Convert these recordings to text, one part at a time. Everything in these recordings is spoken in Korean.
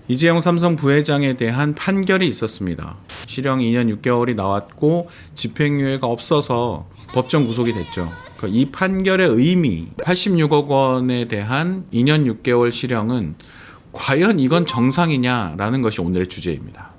이재용 삼성 부회장에 대한 판결이 있었습니다. 실형 2년 6개월이 나왔고 집행유예가 없어서 법정 구속이 됐죠. 이 판결의 의미, 86억 원에 대한 2년 6개월 실형은 과연 이건 정상이냐라는 것이 오늘의 주제입니다.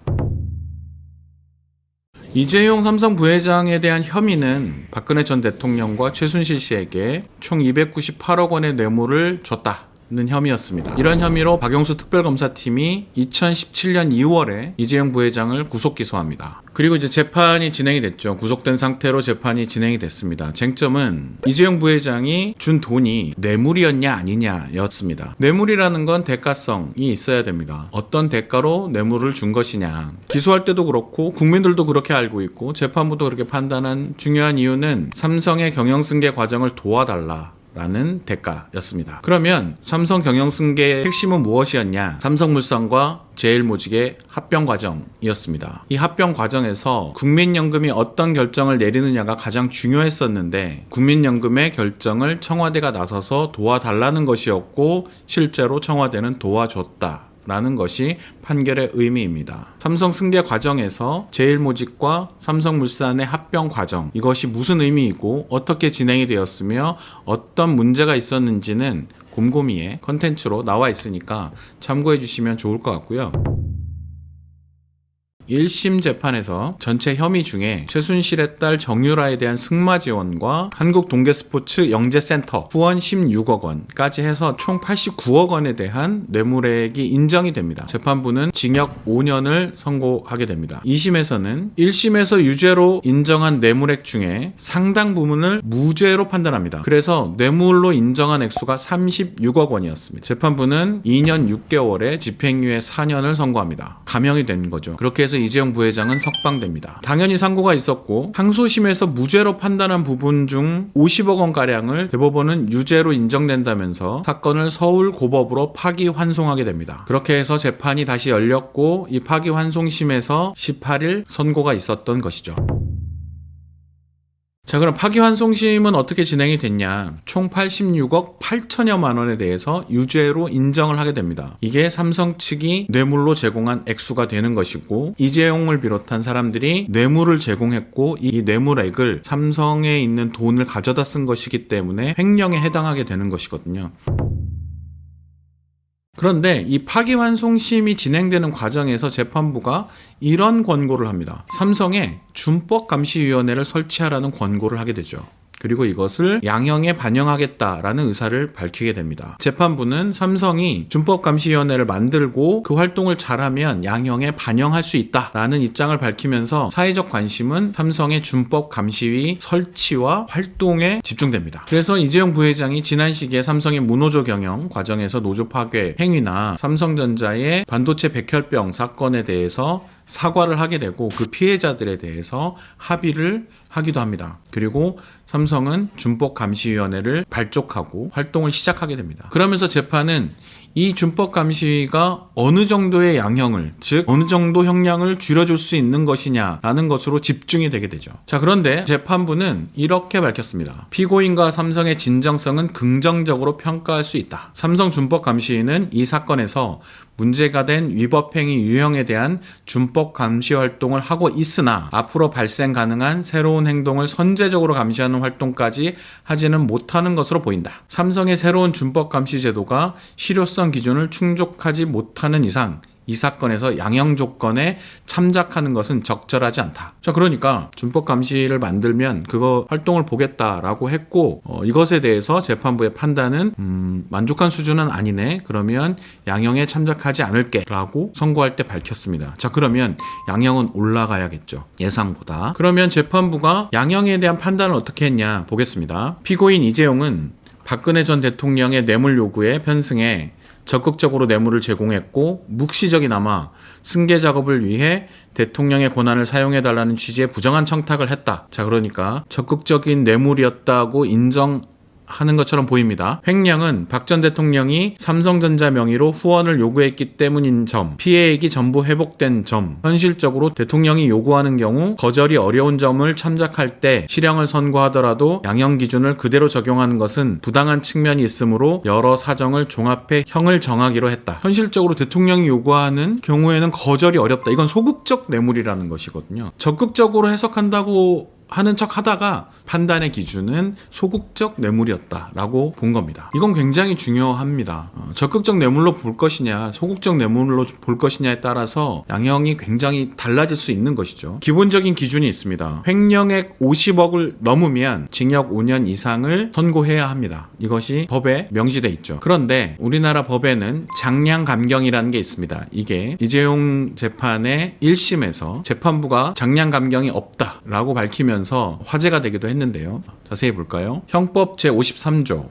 이재용 삼성 부회장에 대한 혐의는 박근혜 전 대통령과 최순실 씨에게 총 298억 원의 뇌물을 줬다는 혐의였습니다. 이런 혐의로 박영수 특별검사팀이 2017년 2월에 이재용 부회장을 구속 기소합니다. 그리고 이제 재판이 진행이 됐죠. 구속된 상태로 재판이 진행이 됐습니다. 쟁점은 이재용 부회장이 준 돈이 뇌물이었냐 아니냐였습니다. 뇌물이라는 건 대가성이 있어야 됩니다. 어떤 대가로 뇌물을 준 것이냐. 기소할 때도 그렇고 국민들도 그렇게 알고 있고 재판부도 그렇게 판단한 중요한 이유는 삼성의 경영승계 과정을 도와달라 라는 대가였습니다. 그러면 삼성 경영승계의 핵심은 무엇이었냐? 삼성물산과 제일모직의 합병 과정이었습니다. 이 합병 과정에서 국민연금이 어떤 결정을 내리느냐가 가장 중요했었는데 국민연금의 결정을 청와대가 나서서 도와달라는 것이었고 실제로 청와대는 도와줬다. 라는 것이 판결의 의미입니다. 삼성 승계 과정에서 제일모직과 삼성물산의 합병 과정, 이것이 무슨 의미이고 어떻게 진행이 되었으며 어떤 문제가 있었는지는 곰곰이의 컨텐츠로 나와 있으니까 참고해 주시면 좋을 것 같고요. 1심 재판에서 전체 혐의 중에 최순실의 딸 정유라에 대한 승마 지원과 한국동계스포츠 영재센터 후원 16억 원까지 해서 총 89억 원에 대한 뇌물액이 인정이 됩니다. 재판부는 징역 5년을 선고하게 됩니다. 2심에서는 1심에서 유죄로 인정한 뇌물액 중에 상당 부분을 무죄로 판단합니다. 그래서 뇌물로 인정한 액수가 36억 원이었습니다. 재판부는 2년 6개월에 집행유예 4년을 선고합니다. 감형이 된 거죠. 그렇게 해서 이재용 부회장은 석방됩니다. 당연히 상고가 있었고 항소심에서 무죄로 판단한 부분 중 50억 원가량을 대법원은 유죄로 인정된다면서 사건을 서울고법으로 파기환송하게 됩니다. 그렇게 해서 재판이 다시 열렸고 이 파기환송심에서 18일 선고가 있었던 것이죠. 자, 그럼 파기환송심은 어떻게 진행이 됐냐? 총 86억 8천여만 원에 대해서 유죄로 인정을 하게 됩니다. 이게 삼성 측이 뇌물로 제공한 액수가 되는 것이고 이재용을 비롯한 사람들이 뇌물을 제공했고 이 뇌물액을 삼성에 있는 돈을 가져다 쓴 것이기 때문에 횡령에 해당하게 되는 것이거든요. 그런데 이 파기환송심이 진행되는 과정에서 재판부가 이런 권고를 합니다. 삼성에 준법감시위원회를 설치하라는 권고를 하게 되죠. 그리고 이것을 양형에 반영하겠다라는 의사를 밝히게 됩니다. 재판부는 삼성이 준법감시위원회를 만들고 그 활동을 잘하면 양형에 반영할 수 있다라는 입장을 밝히면서 사회적 관심은 삼성의 준법감시위 설치와 활동에 집중됩니다. 그래서 이재용 부회장이 지난 시기에 삼성의 무노조 경영 과정에서 노조 파괴 행위나 삼성전자의 반도체 백혈병 사건에 대해서 사과를 하게 되고 그 피해자들에 대해서 합의를 하기도 합니다. 그리고 삼성은 준법감시위원회를 발족하고 활동을 시작하게 됩니다. 그러면서 재판은 이 준법감시위가 어느 정도의 양형을, 즉 어느 정도 형량을 줄여줄 수 있는 것이냐라는 것으로 집중이 되게 되죠. 자, 그런데 재판부는 이렇게 밝혔습니다. 피고인과 삼성의 진정성은 긍정적으로 평가할 수 있다. 삼성 준법감시위는 이 사건에서 문제가 된 위법행위 유형에 대한 준법 감시 활동을 하고 있으나 앞으로 발생 가능한 새로운 행동을 선제적으로 감시하는 활동까지 하지는 못하는 것으로 보인다. 삼성의 새로운 준법 감시 제도가 실효성 기준을 충족하지 못하는 이상 이 사건에서 양형 조건에 참작하는 것은 적절하지 않다. 자, 그러니까 준법 감시를 만들면 그거 활동을 보겠다라고 했고 이것에 대해서 재판부의 판단은 만족한 수준은 아니네. 그러면 양형에 참작하지 않을게 라고 선고할 때 밝혔습니다. 자, 그러면 양형은 올라가야겠죠. 예상보다. 그러면 재판부가 양형에 대한 판단을 어떻게 했냐 보겠습니다. 피고인 이재용은 박근혜 전 대통령의 뇌물 요구에 편승해 적극적으로 뇌물을 제공했고 묵시적이나마 승계 작업을 위해 대통령의 권한을 사용해달라는 취지의 부정한 청탁을 했다. 자, 그러니까 적극적인 뇌물이었다고 인정하는 하는 것처럼 보입니다. 횡령은 박 전 대통령이 삼성전자 명의로 후원을 요구했기 때문인 점, 피해액이 전부 회복된 점, 현실적으로 대통령이 요구하는 경우 거절이 어려운 점을 참작할 때 실형을 선고하더라도 양형 기준을 그대로 적용하는 것은 부당한 측면이 있으므로 여러 사정을 종합해 형을 정하기로 했다. 현실적으로 대통령이 요구하는 경우에는 거절이 어렵다. 이건 소극적 뇌물이라는 것이거든요. 적극적으로 해석한다고 하는 척 하다가 판단의 기준은 소극적 뇌물이었다라고 본 겁니다. 이건 굉장히 중요합니다. 적극적 뇌물로 볼 것이냐, 소극적 뇌물로 볼 것이냐에 따라서 양형이 굉장히 달라질 수 있는 것이죠. 기본적인 기준이 있습니다. 횡령액 50억을 넘으면 징역 5년 이상을 선고해야 합니다. 이것이 법에 명시돼 있죠. 그런데 우리나라 법에는 장량 감경이라는 게 있습니다. 이게 이재용 재판의 1심에서 재판부가 장량 감경이 없다라고 밝히면서 화제가 되기도 했는데요. 자세히 볼까요? 형법 제53조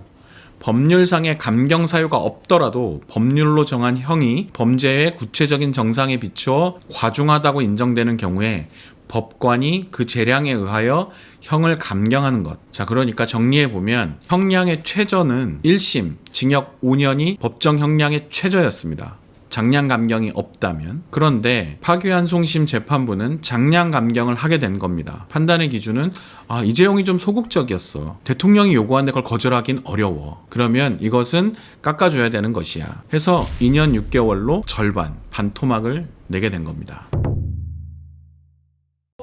법률상의 감경 사유가 없더라도 법률로 정한 형이 범죄의 구체적인 정상에 비추어 과중하다고 인정되는 경우에 법관이 그 재량에 의하여 형을 감경하는 것. 자, 그러니까 정리해보면 형량의 최저는 1심 징역 5년이 법정 형량의 최저였습니다. 장량 감경이 없다면. 그런데 파기환송심 재판부는 장량 감경을 하게 된 겁니다. 판단의 기준은 이재용이 좀 소극적이었어. 대통령이 요구하는데 그걸 거절하긴 어려워. 그러면 이것은 깎아줘야 되는 것이야. 해서 2년 6개월로 절반, 반토막을 내게 된 겁니다.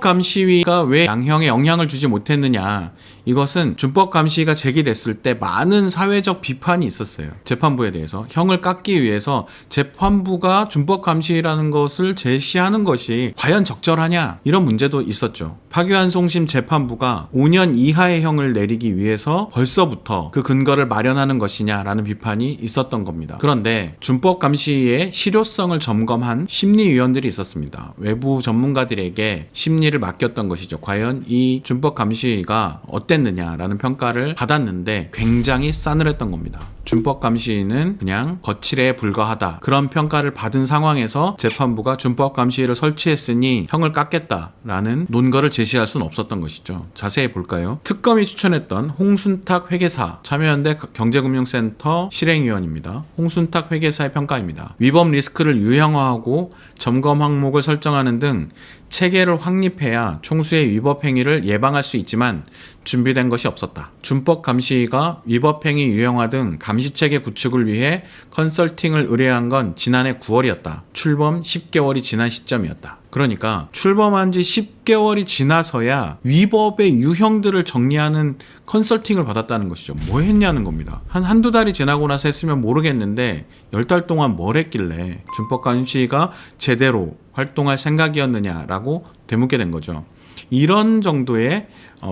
준법감시위가 왜 양형에 영향을 주지 못했느냐, 이것은 준법감시위가 제기됐을 때 많은 사회적 비판이 있었어요. 재판부에 대해서 형을 깎기 위해서 재판부가 준법감시위라는 것을 제시하는 것이 과연 적절하냐, 이런 문제도 있었죠. 파기환송심 재판부가 5년 이하의 형을 내리기 위해서 벌써부터 그 근거를 마련하는 것이냐라는 비판이 있었던 겁니다. 그런데 준법감시위의 실효성을 점검한 심리위원들이 있었습니다. 외부 전문가들에게 심리를 맡겼던 것이죠. 과연 이 준법감시위가 어땠느냐라는 평가를 받았는데 굉장히 싸늘했던 겁니다. 준법감시위는 그냥 거칠에 불과하다, 그런 평가를 받은 상황에서 재판부가 준법감시위를 설치했으니 형을 깎겠다라는 논거를 제시할 수는 없었던 것이죠. 자세히 볼까요? 특검이 추천했던 홍순탁 회계사, 참여연대 경제금융센터 실행위원입니다. 홍순탁 회계사의 평가입니다. 위법 리스크를 유형화하고 점검 항목을 설정하는 등 체계를 확립해야 총수의 위법 행위를 예방할 수 있지만 준비된 것이 없었다. 준법감시위가 위법행위 유형화 등 감시체계 구축을 위해 컨설팅을 의뢰한 건 지난해 9월이었다. 출범 10개월이 지난 시점이었다. 그러니까 출범한 지 10개월이 지나서야 위법의 유형들을 정리하는 컨설팅을 받았다는 것이죠. 뭐 했냐는 겁니다. 한두 달이 지나고 나서 했으면 모르겠는데 10달 동안 뭘 했길래 준법감시위가 제대로 활동할 생각이었느냐라고 되묻게 된 거죠. 이런 정도의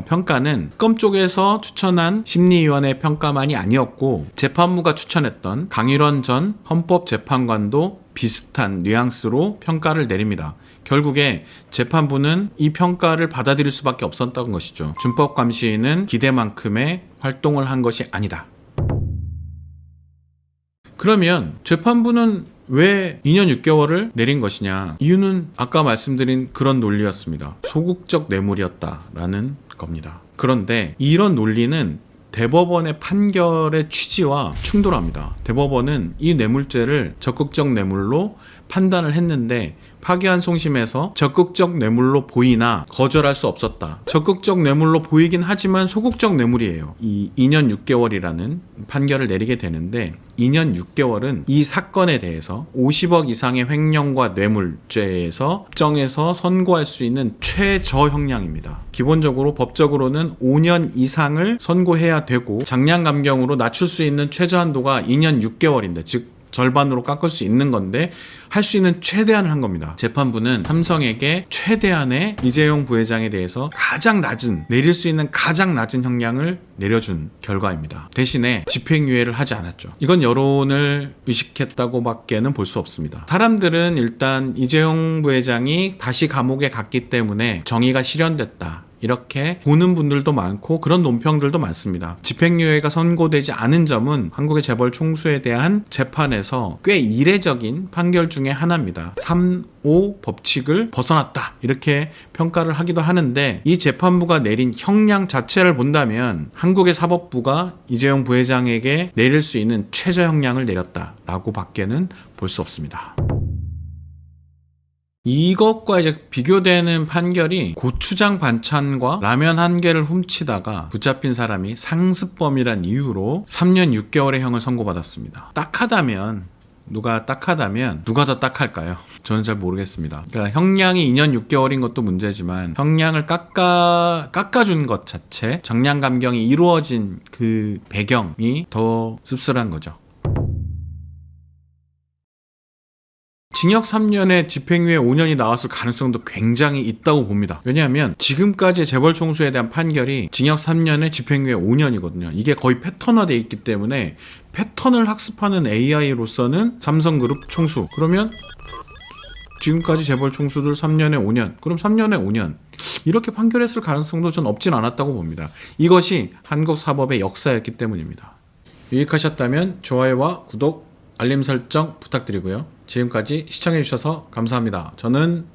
평가는 특검 쪽에서 추천한 심리위원회 평가만이 아니었고, 재판부가 추천했던 강일원 전 헌법재판관도 비슷한 뉘앙스로 평가를 내립니다. 결국에 재판부는 이 평가를 받아들일 수밖에 없었던 것이죠. 준법감시위는 기대만큼의 활동을 한 것이 아니다. 그러면 재판부는 왜 2년 6개월을 내린 것이냐? 이유는 아까 말씀드린 그런 논리였습니다. 소극적 뇌물이었다라는 겁니다. 그런데 이런 논리는 대법원의 판결의 취지와 충돌합니다. 대법원은 이 뇌물죄를 적극적 뇌물로 판단을 했는데 파기환송심에서 적극적 뇌물로 보이나 거절할 수 없었다. 적극적 뇌물로 보이긴 하지만 소극적 뇌물이에요. 이 2년 6개월이라는 판결을 내리게 되는데, 2년 6개월은 이 사건에 대해서 50억 이상의 횡령과 뇌물죄에서 법정에서 선고할 수 있는 최저 형량입니다. 기본적으로 법적으로는 5년 이상을 선고해야 되고, 장량감경으로 낮출 수 있는 최저 한도가 2년 6개월인데, 즉 절반으로 깎을 수 있는 건데 할 수 있는 최대한을 한 겁니다. 재판부는 삼성에게 최대한의 이재용 부회장에 대해서 내릴 수 있는 가장 낮은 형량을 내려준 결과입니다. 대신에 집행유예를 하지 않았죠. 이건 여론을 의식했다고 밖에는 볼 수 없습니다. 사람들은 일단 이재용 부회장이 다시 감옥에 갔기 때문에 정의가 실현됐다, 이렇게 보는 분들도 많고 그런 논평들도 많습니다. 집행유예가 선고되지 않은 점은 한국의 재벌 총수에 대한 재판에서 꽤 이례적인 판결 중에 하나입니다. 3.5 법칙을 벗어났다 이렇게 평가를 하기도 하는데, 이 재판부가 내린 형량 자체를 본다면 한국의 사법부가 이재용 부회장에게 내릴 수 있는 최저 형량을 내렸다라고 밖에는 볼 수 없습니다. 이것과 이제 비교되는 판결이 고추장 반찬과 라면 한 개를 훔치다가 붙잡힌 사람이 상습범이란 이유로 3년 6개월의 형을 선고받았습니다. 누가 더 딱할까요? 저는 잘 모르겠습니다. 그러니까 형량이 2년 6개월인 것도 문제지만 형량을 깎아준 것 자체, 정량 감경이 이루어진 그 배경이 더 씁쓸한 거죠. 징역 3년에 집행유예 5년이 나왔을 가능성도 굉장히 있다고 봅니다. 왜냐하면 지금까지 재벌 총수에 대한 판결이 징역 3년에 집행유예 5년이거든요. 이게 거의 패턴화되어 있기 때문에 패턴을 학습하는 AI로서는 삼성그룹 총수, 그러면 지금까지 재벌 총수들 3년에 5년, 그럼 3년에 5년 이렇게 판결했을 가능성도 전 없진 않았다고 봅니다. 이것이 한국 사법의 역사였기 때문입니다. 유익하셨다면 좋아요와 구독, 알림 설정 부탁드리고요. 지금까지 시청해주셔서 감사합니다. 저는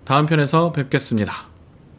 다음 편에서 뵙겠습니다.